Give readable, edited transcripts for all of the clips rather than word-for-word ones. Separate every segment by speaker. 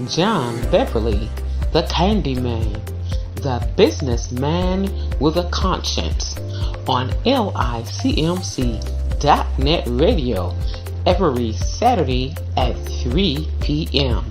Speaker 1: John Beverly, the Candyman, the businessman with a conscience, on LICMC.net radio every Saturday at 3 p.m.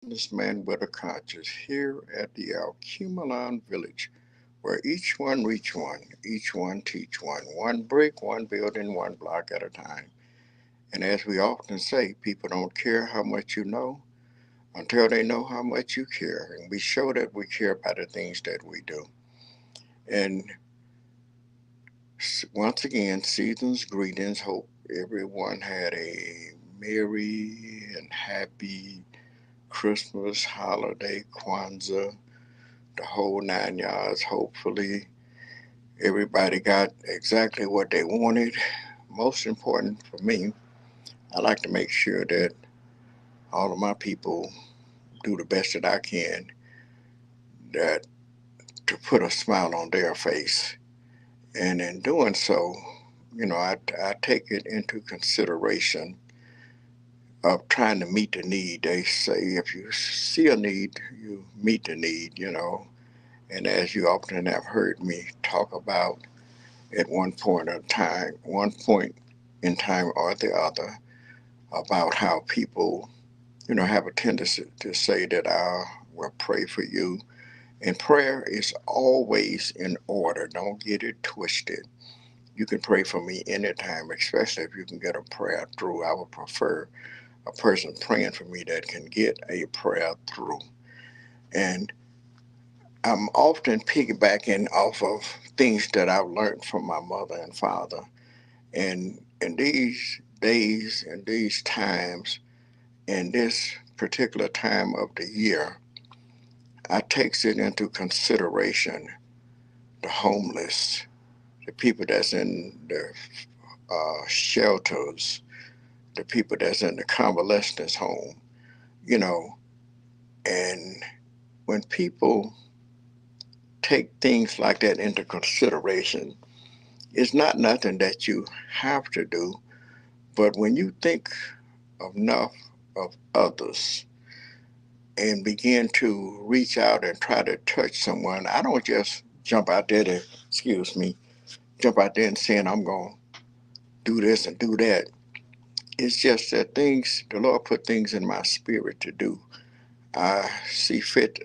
Speaker 2: This man with a conscience here at the Alcumalon Village, where each one reach one, each one teach one brick, one building, one block at a time. And as we often say, people don't care how much you know until they know how much you care. And we show that we care by the things that we do. And once again, season's greetings. Hope everyone had a merry and happy Christmas, holiday, Kwanzaa, the whole 9 yards. Hopefully, everybody got exactly what they wanted. Most important for me, I like to make sure that all of my people do the best that I can that to put a smile on their face. And in doing so, I take it into consideration of trying to meet the need. They say if you see a need, you meet the need. And as you often have heard me talk about at one point in time or the other, about how people, have a tendency to say that I will pray for you. And prayer is always in order. Don't get it twisted. You can pray for me anytime, especially if you can get a prayer through. I would prefer a person praying for me that can get a prayer through. And I'm often piggybacking off of things that I've learned from my mother and father. And in these days and these times, in this particular time of the year, I takes it into consideration the homeless, the people that's in the shelters, the people that's in the convalescence home, you know. And when people take things like that into consideration, it's not nothing that you have to do, but when you think enough of others and begin to reach out and try to touch someone, I don't just jump out there to, excuse me, jump out there and saying I'm going to do this and do that. It's just that the Lord put things in my spirit to do. I see fit.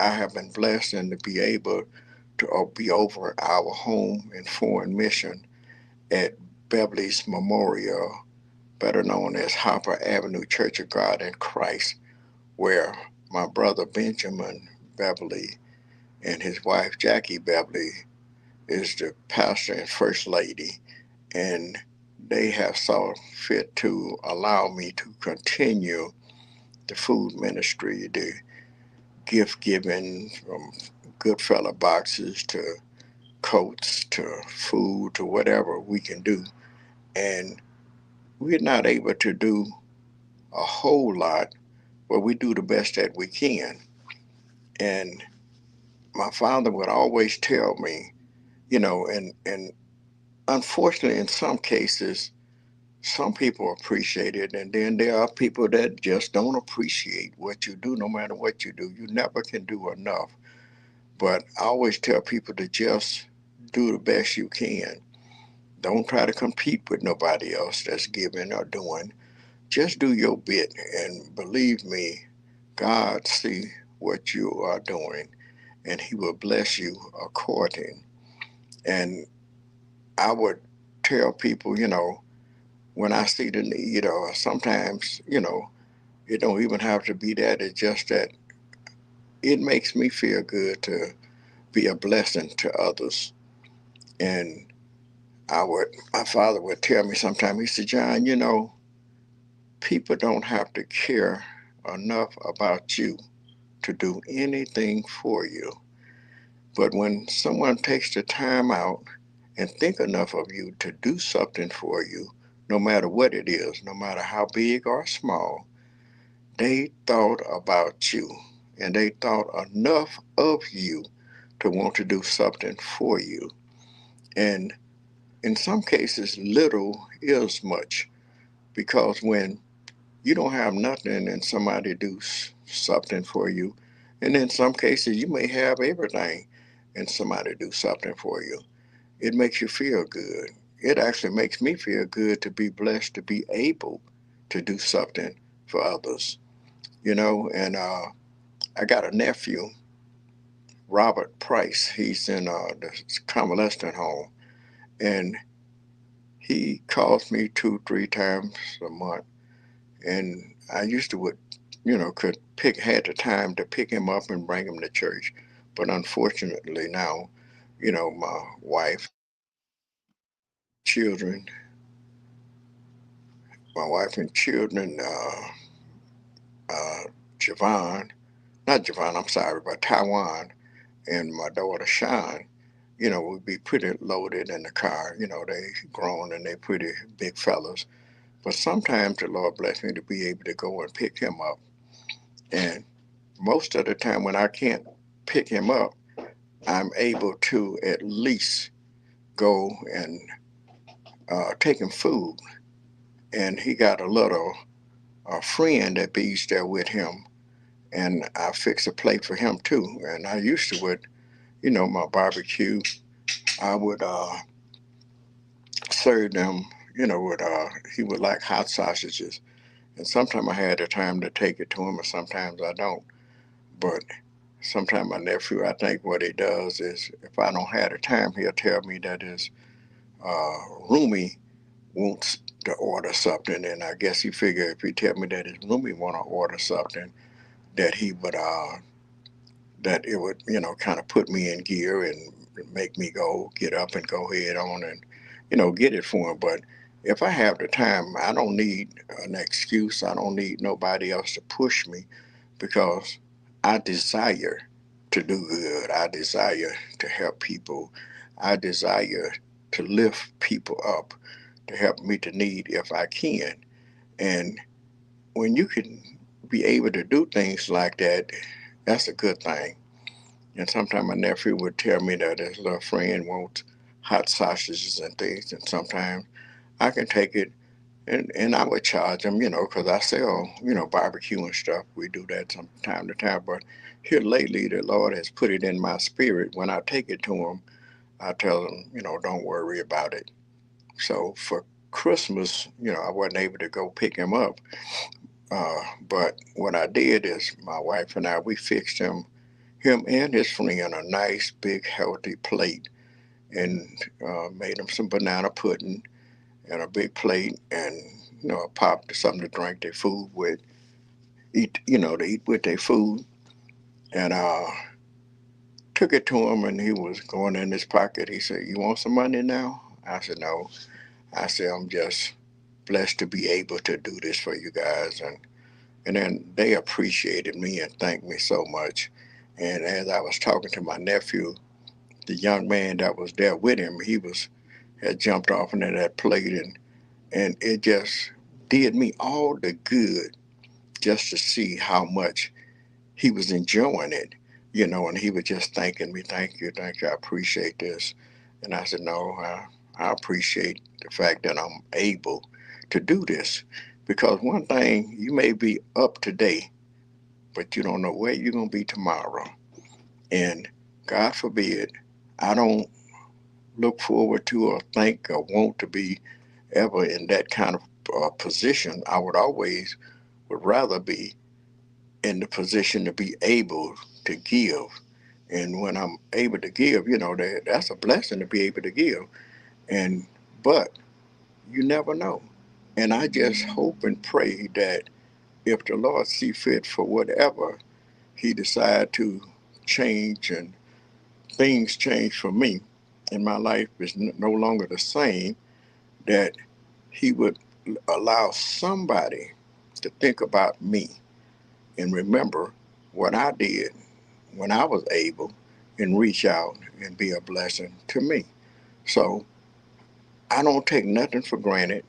Speaker 2: I have been blessed and to be able to be over our home and foreign mission at Beverly's Memorial, better known as Hopper Avenue Church of God in Christ, where my brother Benjamin Beverly and his wife Jackie Beverly is the pastor and first lady, and they have saw fit to allow me to continue the food ministry, the gift giving from Goodfella boxes to coats to food to whatever we can do. And we're not able to do a whole lot, but we do the best that we can. And my father would always tell me, and unfortunately, in some cases, some people appreciate it, and then there are people that just don't appreciate what you do, no matter what you do. You never can do enough. But I always tell people to just do the best you can. Don't try to compete with nobody else that's giving or doing. Just do your bit, and believe me, God see what you are doing, and He will bless you according. And I would tell people, when I see the need, or sometimes, it don't even have to be that. It's just that it makes me feel good to be a blessing to others. And my father would tell me sometimes, he said, John, people don't have to care enough about you to do anything for you. But when someone takes the time out and think enough of you to do something for you, no matter what it is, no matter how big or small, they thought about you. and they thought enough of you to want to do something for you. And in some cases, little is much, because when you don't have nothing and somebody do something for you, and in some cases you may have everything and somebody do something for you, it makes you feel good. It actually makes me feel good to be blessed to be able to do something for others, and I got a nephew, Robert Price. He's in the convalescent home, and he calls me 2 3 times a month, and I used to would could pick had the time to pick him up and bring him to church, but unfortunately now, my wife, children, my wife and children, uh, Javon, not Javon, I'm sorry, but Taiwan, and my daughter Sean, would be pretty loaded in the car. They grown and they pretty big fellas. But sometimes the Lord bless me to be able to go and pick him up. And most of the time when I can't pick him up, I'm able to at least go and take him food. And he got a little friend that bees there with him, and I fix a plate for him too. And I used to with my barbecue, I would serve them. With he would like hot sausages, and sometimes I had the time to take it to him, and sometimes I don't. But sometimes my nephew, I think what he does is, if I don't have the time, he'll tell me that his uh, roomie wants to order something, and I guess he figured if he tell me that his roomie want to order something, that he would that it would kind of put me in gear and make me go get up and go head on and get it for him. But if I have the time, I don't need an excuse. I don't need nobody else to push me, because I desire to do good. I desire to help people. I desire to lift people up, to help meet the need if I can. And when you can be able to do things like that, that's a good thing. And sometimes my nephew would tell me that his little friend wants hot sausages and things, and sometimes I can take it and I would charge him, because I sell, barbecue and stuff. We do that from time to time. But here lately, the Lord has put it in my spirit. When I take it to him, I tell him, don't worry about it. So for Christmas, I wasn't able to go pick him up. But what I did is my wife and I, we fixed him and his friend a nice, big, healthy plate, and made him some banana pudding and a big plate, and a pop to something to drink their food with, to eat with their food, and took it to him, and he was going in his pocket. He said, "You want some money now?" I said, "No." I said, "I'm just blessed to be able to do this for you guys," and then they appreciated me and thanked me so much. And as I was talking to my nephew, the young man that was there with him, he was had jumped off into that plate, and it just did me all the good just to see how much he was enjoying it, and he was just thanking me, thank you, I appreciate this. And I said, no, I appreciate the fact that I'm able to do this, because one thing, you may be up today, but you don't know where you're going to be tomorrow. And God forbid, I don't look forward to or think or want to be ever in that kind of position. I would rather be in the position to be able to give. And when I'm able to give, that's a blessing to be able to give. And but you never know. And I just hope and pray that if the Lord see fit for whatever He decide to change, and things change for me, and my life is no longer the same, that He would allow somebody to think about me and remember what I did when I was able, and reach out and be a blessing to me. So I don't take nothing for granted.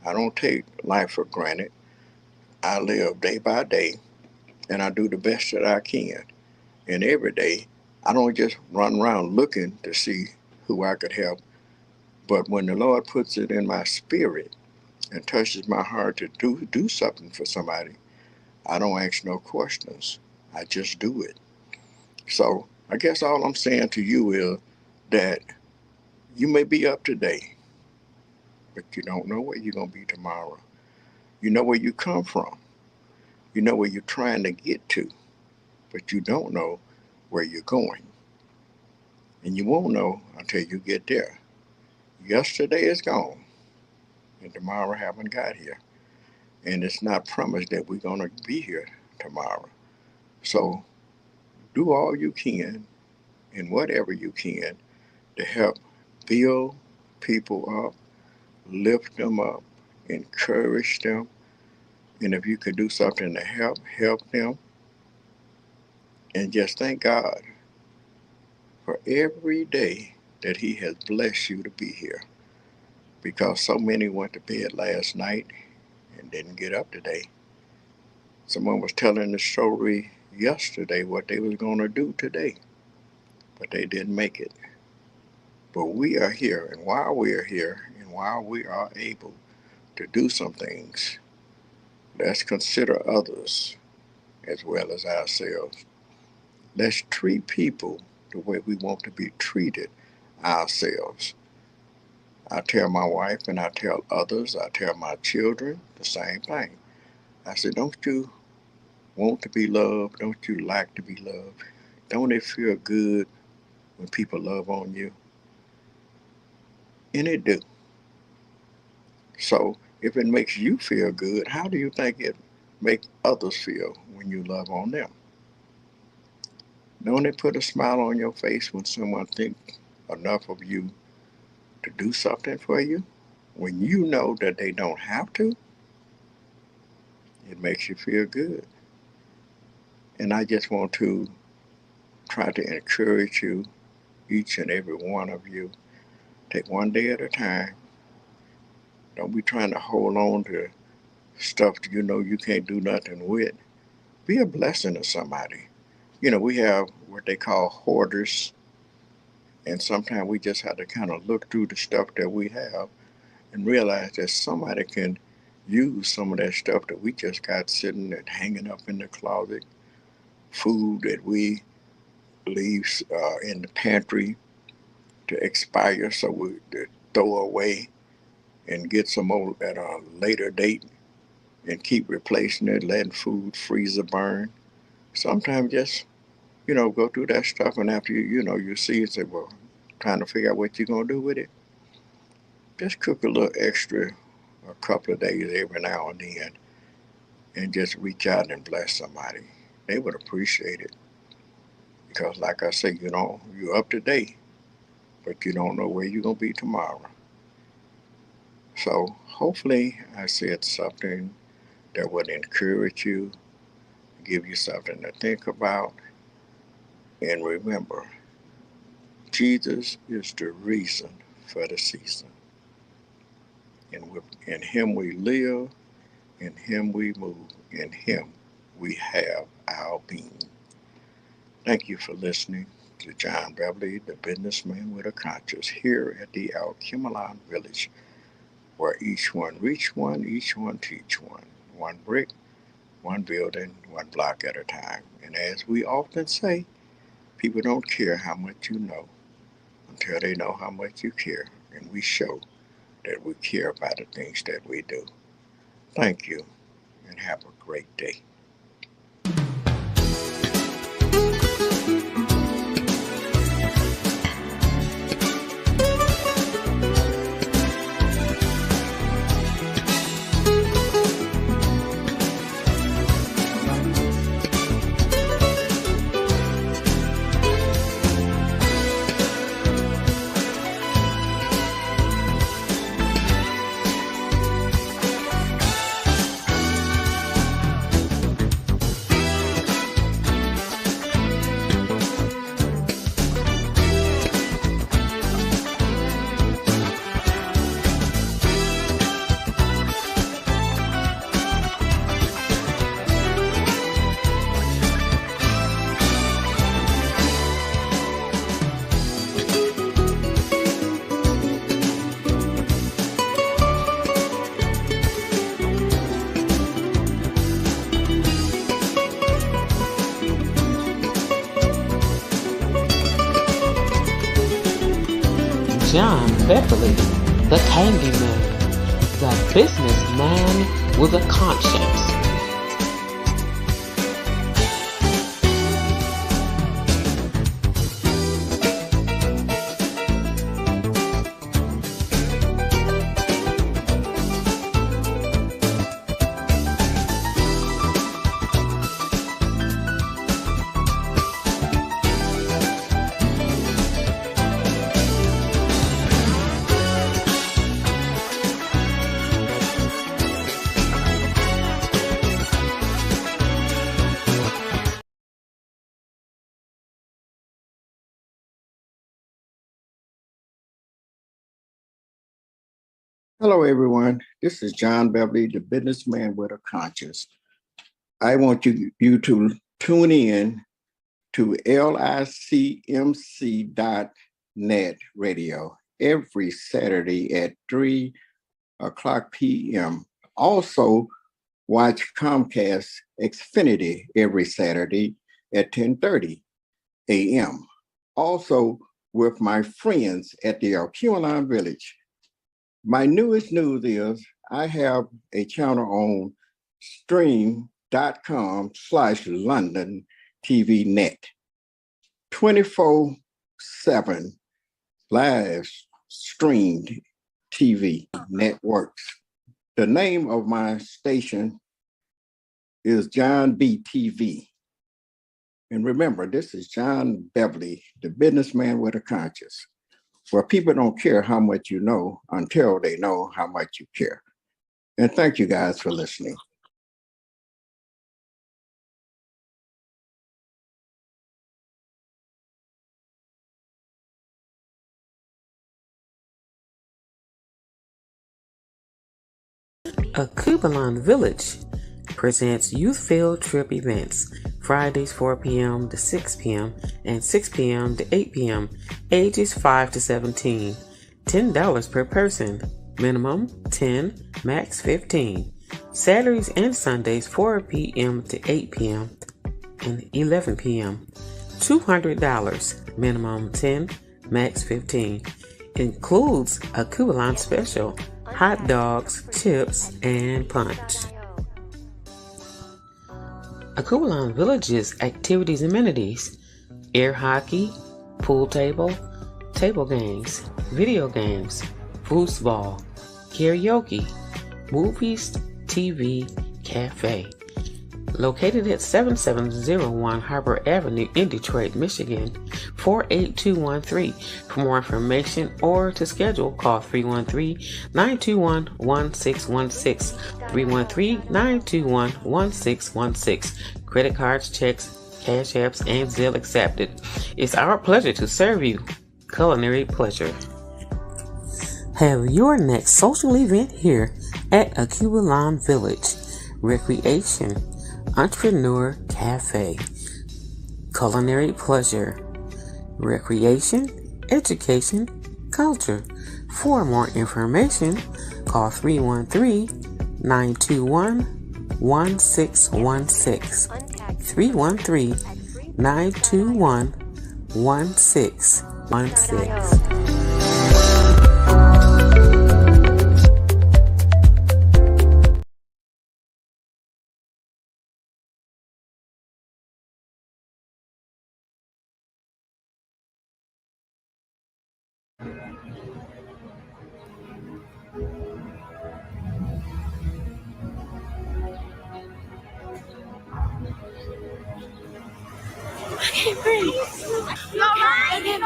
Speaker 2: I don't take life for granted. I live day by day, and I do the best that I can. And every day, I don't just run around looking to see who I could help, but when the Lord puts it in my spirit and touches my heart to do something for somebody, I don't ask no questions. I just do it. So I guess all I'm saying to you is that you may be up today, but you don't know where you're going to be tomorrow. You know where you come from. You know where you're trying to get to, but you don't know where you're going. And you won't know until you get there. Yesterday is gone, and tomorrow haven't got here. And it's not promised that we're going to be here tomorrow. So do all you can and whatever you can to help build people up, lift them up, encourage them. And if you could do something to help them. And just thank God for every day that He has blessed you to be here. Because so many went to bed last night and didn't get up today. Someone was telling the story yesterday what they was going to do today, but they didn't make it. But we are here, and while we are here, and while we are able to do some things, let's consider others as well as ourselves. Let's treat people the way we want to be treated ourselves. I tell my wife and I tell others, I tell my children the same thing. I said, don't you want to be loved? Don't you like to be loved? Don't it feel good when people love on you? And it do. So if it makes you feel good, how do you think it make others feel when you love on them? Don't it put a smile on your face when someone thinks enough of you to do something for you? When you know that they don't have to, it makes you feel good. And I just want to try to encourage you, each and every one of you, take one day at a time. Don't be trying to hold on to stuff that you know you can't do nothing with. Be a blessing to somebody. You know, we have what they call hoarders, and sometimes we just have to kind of look through the stuff that we have and realize that somebody can use some of that stuff that we just got sitting and hanging up in the closet, food that we leave in the pantry to expire, so we throw away and get some more at a later date and keep replacing it, letting food freeze or burn. Sometimes just, go through that stuff, and after you see it, say, well, trying to figure out what you're going to do with it, just cook a little extra a couple of days every now and then and just reach out and bless somebody. They would appreciate it. Because like I say, you're up to date, but you don't know where you're going to be tomorrow. So hopefully I said something that would encourage you, give you something to think about. And remember, Jesus is the reason for the season. And in Him we live, in Him we move, in Him we have our being. Thank you for listening to John Beverly, the businessman with a conscience, here at the Alkemalon Village, where each one reach one, each one teach one. One brick, one building, one block at a time. And as we often say, people don't care how much you know until they know how much you care. And we show that we care about the things that we do. Thank you, and have a great day.
Speaker 1: John Beverly, the Candyman, the businessman with a conscience.
Speaker 2: Hello, everyone. This is John Beverly, the businessman with a conscience. I want you to tune in to licmc.net radio every Saturday at 3 o'clock p.m. Also, watch Comcast Xfinity every Saturday at 10:30 a.m. Also, with my friends at the Alculine Village. My newest news is I have a channel on stream.com/London TV Net. 24/7 live streamed TV networks. The name of my station is John B TV. And remember, this is John Beverly, the businessman with a conscience, where people don't care how much you know until they know how much you care. And thank you guys for listening.
Speaker 1: Akubalon Village presents youth field trip events Fridays 4 p.m. to 6 p.m. and 6 p.m. to 8 p.m. ages 5 to 17. $10 per person. Minimum 10, max 15. Saturdays and Sundays 4 p.m. to 8 p.m. and 11 p.m. $200. Minimum 10, max 15. Includes a Kubalon special, hot dogs, chips, and punch. Akubalon Village's activities and amenities: air hockey, pool table games, video games, foosball, karaoke, movies, TV, cafe. Located at 7701 Harbor Avenue in Detroit, Michigan, 48213. For more information or to schedule, call 313-921-1616. 313-921-1616. Credit cards, checks, cash apps, and Zelle accepted. It's our pleasure to serve you. Culinary pleasure. Have your next social event here at Akubalon Village. Recreation, Entrepreneur Cafe. Culinary pleasure. Recreation, education, culture. For more information, call 313-921-1616. 313-921-1616.
Speaker 3: I can't breathe. You okay? I can't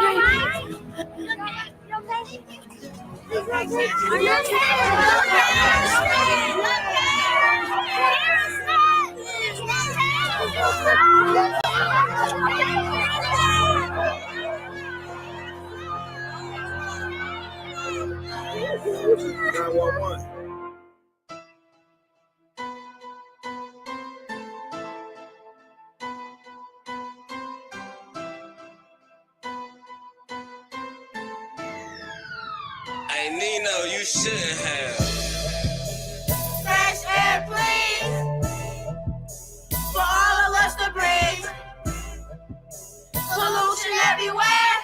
Speaker 3: breathe. Are you okay? 911.
Speaker 4: Hey Nino, you shouldn't have.
Speaker 3: Fresh air, please, for all of us to breathe. Pollution everywhere.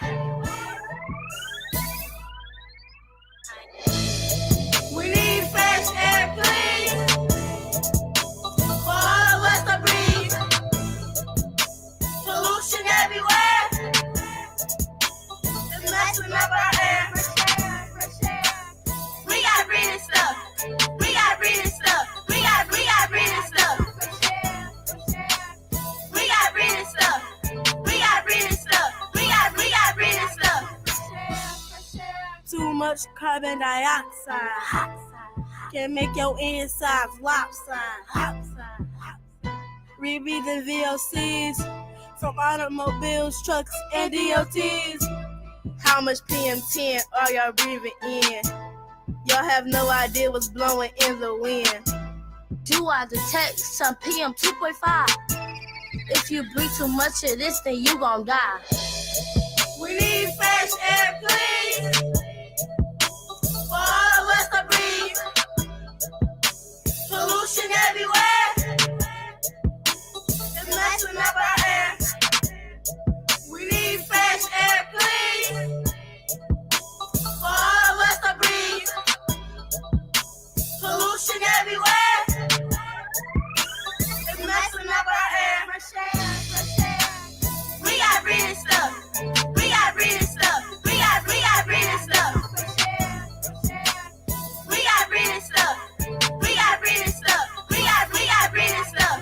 Speaker 3: much carbon dioxide can make your insides lopsided. Rebreathing VOCs from automobiles, trucks, and DOTs. How much PM10 are y'all breathing in? Y'all have no idea what's blowing in the wind.
Speaker 5: Do I detect some PM 2.5? If you breathe too much of this, then you gon' die.
Speaker 3: We need fresh air, please, for all of us to breathe. Pollution everywhere, it's messing up our air. We need fresh air, please, for all of us to breathe. Pollution everywhere, it's messing up our air. Fresh air, fresh air. We got breathing stuff. We got breathing stuff. We got breathing stuff. We got breathing stuff. We got breathing stuff. We got breathing stuff.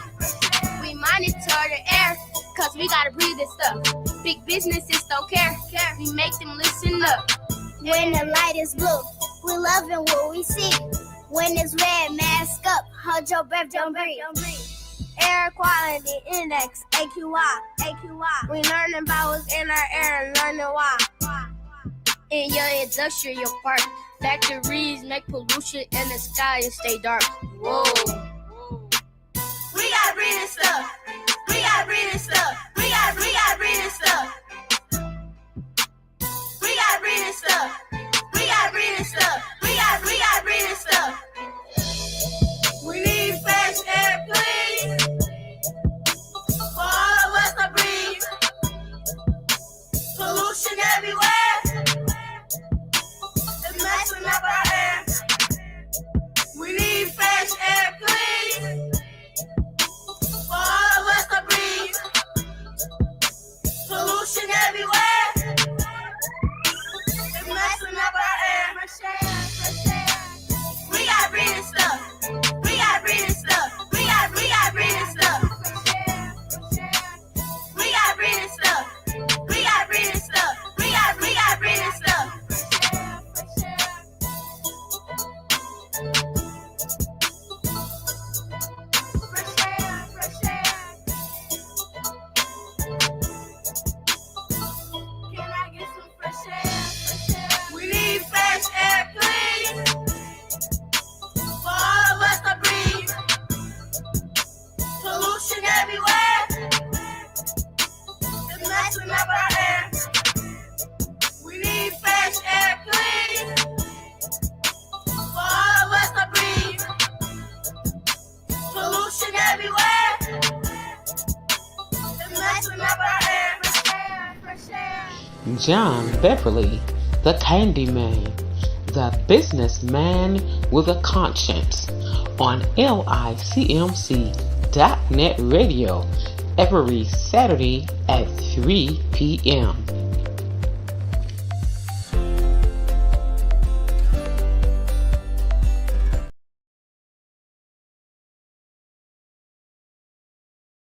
Speaker 5: We monitor the air, cause we gotta breathe this stuff. Big businesses don't care. We make them listen up.
Speaker 6: When the light is blue, we loving what we see. When it's red, mask up, hold your breath, don't breathe. Air quality index, AQI. We learning about what's in our air and learning why.
Speaker 5: In your industrial park, factories make pollution and the sky stay dark. Whoa.
Speaker 3: We got breathing stuff. We got breathing stuff. We got breathing stuff. We got breathing stuff. We got breathing stuff. We got breathing stuff. We need fresh air, please, for all of us to breathe. Pollution everywhere, it's messing up our air. We need fresh air, please, for all of us to breathe. Pollution everywhere, it's messing up our air. Fresh air, fresh air. We got breathing stuff. We got breathing stuff. We got breathing stuff. We got breathing stuff. We got breathing stuff. We got breathing stuff. Fresh air, fresh air. Can I get some fresh air? We need fresh air, please, for all of us to breathe. Pollution everywhere, it's messing up our air. We need fresh air, please, for all of us to breathe. Pollution everywhere, it's messing up our air. Fresh air, fresh air.
Speaker 1: John Beverly, the Candyman, the businessman with a conscience, on LICMC.net radio every Saturday at 3 p.m.